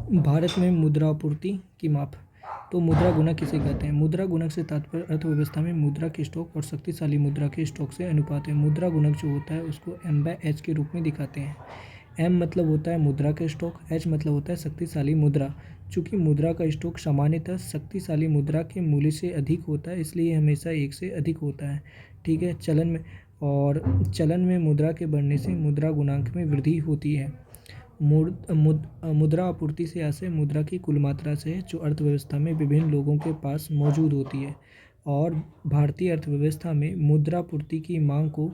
भारत में मुद्रा आपूर्ति की माप। तो मुद्रा गुणक किसे कहते हैं? मुद्रा गुणक से तात्पर्य अर्थव्यवस्था में मुद्रा के स्टॉक और शक्तिशाली मुद्रा के स्टॉक से अनुपात है। मुद्रा गुणक जो होता है उसको M/H के रूप में दिखाते हैं। M मतलब होता है मुद्रा का स्टॉक, H मतलब होता है शक्तिशाली मुद्रा। चूंकि मुद्रा का स्टॉक सामान्यतः शक्तिशाली मुद्रा के मूल्य से अधिक होता है, इसलिए हमेशा एक से अधिक होता है। ठीक है, चलन में मुद्रा के बढ़ने से मुद्रा गुणांक में वृद्धि होती है। मुद्रा आपूर्ति से आशय मुद्रा की कुल मात्रा से है, जो अर्थव्यवस्था में विभिन्न लोगों के पास मौजूद होती है। और भारतीय अर्थव्यवस्था में मुद्रा आपूर्ति की मांग को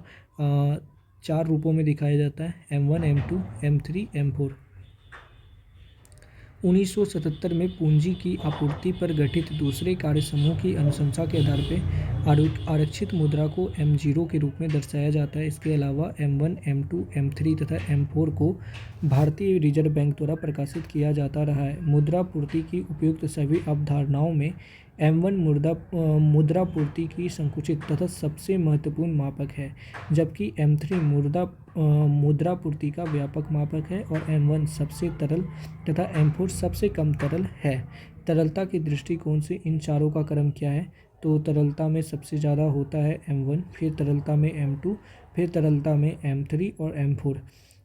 4 रूपों में दिखाया जाता है: M1, M2, M3, M4। 1977 में पूंजी की आपूर्ति पर गठित दूसरे कार्य समूह की अनुशंसा के आधार पर आरक्षित मुद्रा को M0 के रूप में दर्शाया जाता है। इसके अलावा M1, M2, M3 तथा M4 को भारतीय रिजर्व बैंक द्वारा प्रकाशित किया जाता रहा है। मुद्रापूर्ति की उपयुक्त सभी अवधारणाओं में M1 मुद्रापूर्ति की संकुचित तथा सबसे महत्वपूर्ण मापक है, जबकि M3 मुद्रापूर्ति का व्यापक मापक है और M1 सबसे तरल तथा M4 सबसे कम तरल है। तरलता के दृष्टिकोण से इन चारों का क्रम क्या है? तो तरलता में सबसे ज़्यादा होता है M1, फिर तरलता में M2, फिर तरलता में M3 और M4।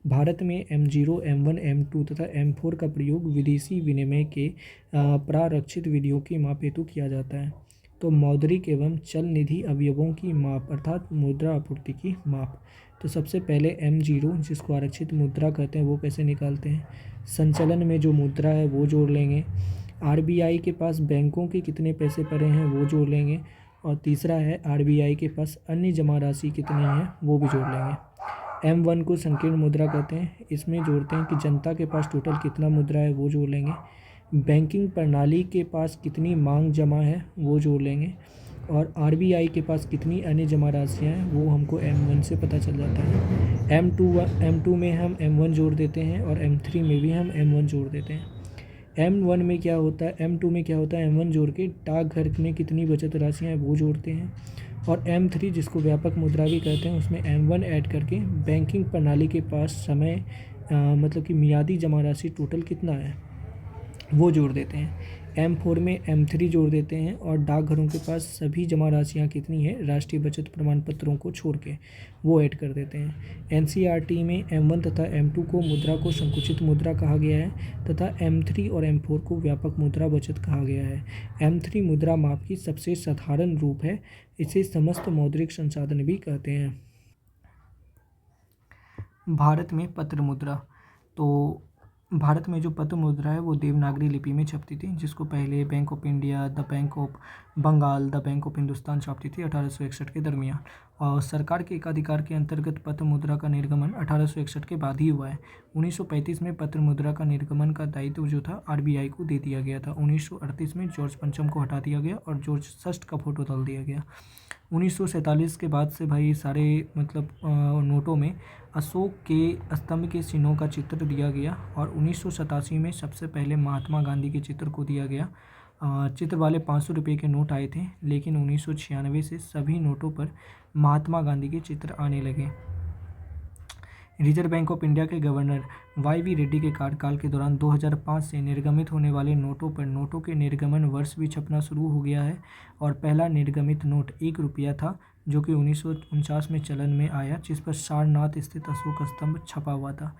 भारत में M0, M1, M2 तथा M4 का प्रयोग विदेशी विनिमय के प्रारक्षित विधियों की माप हेतु किया जाता है। तो मौद्रिक एवं चल निधि अवयवों की माप अर्थात मुद्रा आपूर्ति की माप। तो सबसे पहले M0 जिसको आरक्षित मुद्रा कहते हैं वो कैसे निकालते हैं? संचलन में जो मुद्रा है वो जोड़ लेंगे। RBI के पास बैंकों के कितने पैसे पड़े हैं वो जोड़ लेंगे। और तीसरा है RBI के पास अन्य जमा राशि कितनी है वो भी जोड़ लेंगे। M1 को संकीर्ण मुद्रा कहते हैं, इसमें जोड़ते हैं कि जनता के पास टोटल कितना मुद्रा है वो जोड़ लेंगे। बैंकिंग प्रणाली के पास कितनी मांग जमा है वो जोड़ लेंगे। और RBI के पास कितनी अन्य जमा राशियाँ हैं वो हमको M1 से पता चल जाता है। M2 में हम M1 जोड़ देते हैं और M3 में भी हम M1 जोड़ देते हैं। M2 में क्या होता है M1 जोड़ के डाकघर में कितनी बचत राशियाँ हैं वो जोड़ते हैं। और M3 जिसको व्यापक मुद्रा भी कहते हैं उसमें M1 ऐड करके बैंकिंग प्रणाली के पास समय मतलब कि मियादी जमा राशि टोटल कितना है वो जोड़ देते हैं। M4 में M3 जोड़ देते हैं और डाकघरों के पास सभी जमा राशियाँ कितनी है राष्ट्रीय बचत प्रमाण पत्रों को छोड़ के वो ऐड कर देते हैं। NCERT में M1 तथा M2 को मुद्रा को संकुचित मुद्रा कहा गया है तथा M3 और M4 को व्यापक मुद्रा बचत कहा गया है। M3 मुद्रा माप की सबसे साधारण रूप है, इसे समस्त मौद्रिक संसाधन भी कहते हैं। भारत में पत्र मुद्रा। तो भारत में जो पत्र मुद्रा है वो देवनागरी लिपि में छपती थी, जिसको पहले bank of India, the bank of Bengal, the bank of Hindustan छापती थी 1861 के दरमियान। और सरकार के एकाधिकार के अंतर्गत पत्र मुद्रा का निर्गमन 1861 के बाद ही हुआ है। 1935 में पत्र मुद्रा का निर्गमन का दायित्व जो था RBI को दे दिया गया था। 1938 में जॉर्ज पंचम को हटा दिया गया और जॉर्ज षष्ठ का फोटो डाल दिया गया। 1947 के बाद से भाई सारे नोटों में अशोक के स्तंभ के चिन्हों का चित्र दिया गया और 1987 में सबसे पहले महात्मा गांधी के चित्र को दिया गया। चित्र वाले 500 रुपये के नोट आए थे, लेकिन 1996 से सभी नोटों पर महात्मा गांधी के चित्र आने लगे। रिजर्व बैंक ऑफ इंडिया के गवर्नर YV रेड्डी के कार्यकाल के दौरान 2005 से निर्गमित होने वाले नोटों पर नोटों के निर्गमन वर्ष भी छपना शुरू हो गया है। और पहला निर्गमित नोट 1 रुपया था, जो कि 1949 में चलन में आया, जिस पर सारनाथ स्थित अशोक स्तंभ छपा हुआ था।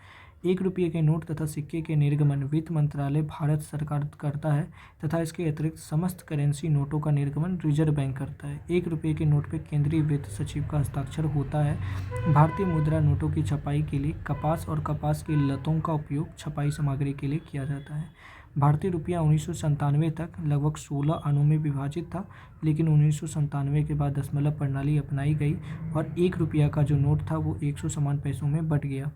1 रुपये के नोट तथा सिक्के के निर्गमन वित्त मंत्रालय भारत सरकार करता है तथा इसके अतिरिक्त समस्त करेंसी नोटों का निर्गमन रिजर्व बैंक करता है। 1 रुपये के नोट पर केंद्रीय वित्त सचिव का हस्ताक्षर होता है। भारतीय मुद्रा नोटों की छपाई के लिए कपास और कपास की लतों का उपयोग छपाई सामग्री के लिए किया जाता है। भारतीय रुपया 1997 तक लगभग 16 अणुओं में विभाजित था, लेकिन 1997 के बाद दशमलव प्रणाली अपनाई गई और 1 रुपया का जो नोट था वो 100 समान पैसों में बंट गया।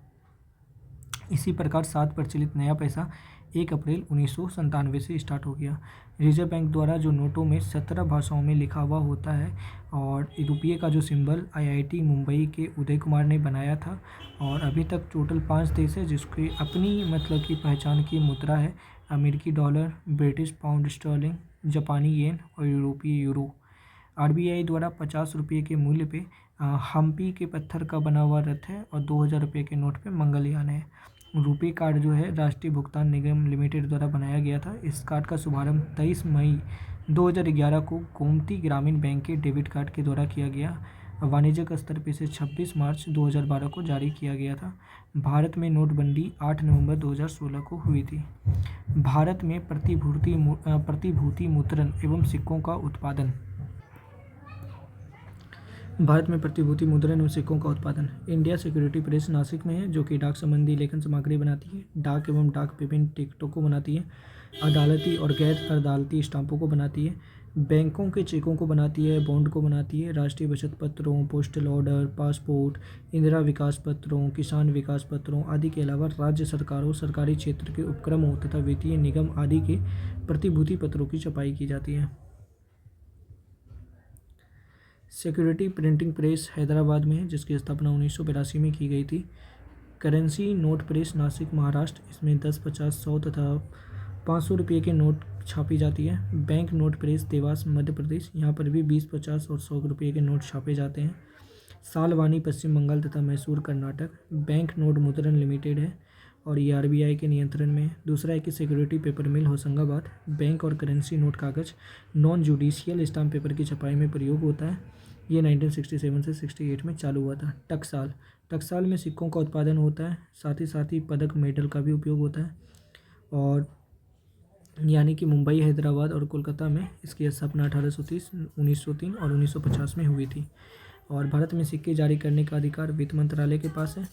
इसी प्रकार 7 प्रचलित नया पैसा 1 अप्रैल 1997 से स्टार्ट हो गया। रिजर्व बैंक द्वारा जो नोटों में 17 भाषाओं में लिखा हुआ होता है और रुपये का जो सिंबल IIT मुंबई के उदय कुमार ने बनाया था। और अभी तक टोटल 5 देश है जिसकी अपनी की पहचान की मुद्रा है: अमेरिकी डॉलर, ब्रिटिश पाउंड स्टर्लिंग, जापानी येन और यूरोपीय यूरो। RBI द्वारा 50 रुपये के मूल्य पे हम्पी के पत्थर का बना हुआ रथ है और 2000 रुपये के नोट पे मंगलयान है। रुपे कार्ड जो है राष्ट्रीय भुगतान निगम लिमिटेड द्वारा बनाया गया था। इस कार्ड का शुभारंभ 23 मई 2011 को गोमती ग्रामीण बैंक के डेबिट कार्ड के द्वारा किया गया। वाणिज्यिक स्तर पर इसे 26 मार्च 2012 को जारी किया गया था। भारत में नोटबंदी 8 नवंबर 2016 को हुई थी। भारत में प्रतिभूति मुद्रण एवं सिक्कों का उत्पादन। भारत में प्रतिभूति मुद्रण एवं सिक्कों का उत्पादन। इंडिया सिक्योरिटी प्रेस नासिक में है, जो कि डाक संबंधी लेखन सामग्री बनाती है, डाक एवं डाक विभिन्न टिकटों को बनाती है, अदालती और गैर अदालती स्टाम्पों को बनाती है, बैंकों के चेकों को बनाती है, बॉन्ड को बनाती है, राष्ट्रीय बचत पत्रों, पोस्टल ऑर्डर, पासपोर्ट, इंदिरा विकास पत्रों, किसान विकास पत्रों आदि के अलावा राज्य सरकारों, सरकारी क्षेत्र के उपक्रमों तथा वित्तीय निगम आदि के प्रतिभूति पत्रों की छपाई की जाती है। सिक्योरिटी प्रिंटिंग प्रेस हैदराबाद में है, जिसकी स्थापना 1982 में की गई थी। Currency note press Nashik Maharashtra, इसमें 10, 50, 100 तथा 500 रुपये के नोट छापी जाती है। Bank note press Dewas Madhya Pradesh, यहाँ पर भी 20, 50 और 100 रुपये के नोट छापे जाते हैं। सालवानी पश्चिम बंगाल तथा मैसूर कर्नाटक। बैंक नोट मुद्रण लिमिटेड है और ये आरबीआई के नियंत्रण में है। दूसरा है कि सिक्योरिटी पेपर मिल होशंगाबाद। बैंक और करेंसी नोट कागज नॉन जुडिशियल स्टाम्प पेपर की छपाई में प्रयोग होता है। ये 1967 से 68 में चालू हुआ था। टकसाल। टकसाल में सिक्कों का उत्पादन होता है, साथ ही पदक मेडल का भी उपयोग होता है। और यानी कि मुंबई, हैदराबाद और कोलकाता में इसकी स्थापना 1830, 1903 और 1950 में हुई थी। और भारत में सिक्के जारी करने का अधिकार वित्त मंत्रालय के पास है।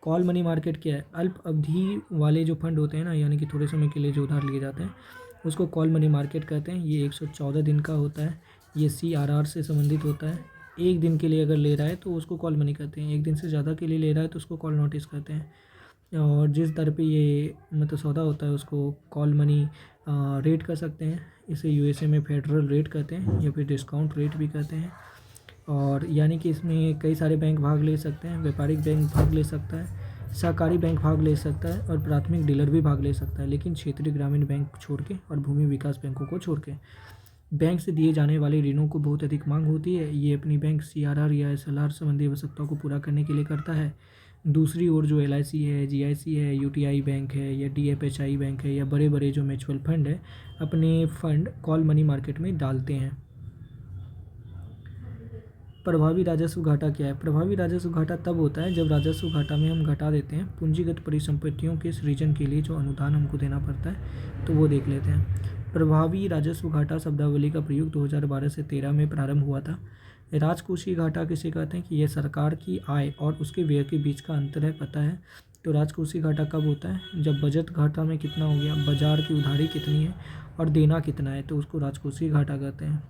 कॉल मनी मार्केट क्या है? अल्प अवधि वाले जो फंड होते हैं ना, यानी कि थोड़े समय के लिए जो उधार लिए जाते हैं, उसको कॉल मनी मार्केट कहते हैं। ये 114 दिन का होता है। ये CRR से संबंधित होता है। एक दिन के लिए अगर ले रहा है तो उसको कॉल मनी कहते हैं, एक दिन से ज़्यादा के लिए ले रहा है तो उसको कॉल नोटिस कहते हैं। और जिस दर पे ये मतलब सौदा होता है उसको कॉल मनी रेट कर सकते हैं। इसे USA में फेडरल रेट कहते हैं या फिर डिस्काउंट रेट भी कहते हैं। और यानी कि इसमें कई सारे बैंक भाग ले सकते हैं। व्यापारिक बैंक भाग ले सकता है, सहकारी बैंक भाग ले सकता है और प्राथमिक डीलर भी भाग ले सकता है, लेकिन क्षेत्रीय ग्रामीण बैंक छोड़ के और भूमि विकास बैंकों को छोड़ के। बैंक से दिए जाने वाले ऋणों को बहुत अधिक मांग होती है। ये अपनी बैंक CRR या SLR संबंधी आवश्यकताओं को पूरा करने के लिए करता है। दूसरी ओर जो LIC है, GIC है, UTI बैंक है या DFHI बैंक है या बड़े बड़े जो म्यूचुअल फंड है, अपने फंड कॉल मनी मार्केट में डालते हैं। प्रभावी राजस्व घाटा क्या है? प्रभावी राजस्व घाटा तब होता है जब राजस्व घाटा में हम घटा देते हैं पूंजीगत परिसंपत्तियों के सृजन के लिए जो अनुदान हमको देना पड़ता है, तो वो देख लेते हैं। प्रभावी राजस्व घाटा शब्दावली का प्रयोग 2012 से 13 में प्रारंभ हुआ था। राजकोषीय घाटा किसे कहते हैं कि यह सरकार की आय और उसके व्यय के बीच का अंतर है, पता है। तो राजकोषीय घाटा कब होता है? जब बजट घाटा में कितना हो गया, बाजार की उधारी कितनी है और देना कितना है, तो उसको राजकोषीय घाटा कहते हैं।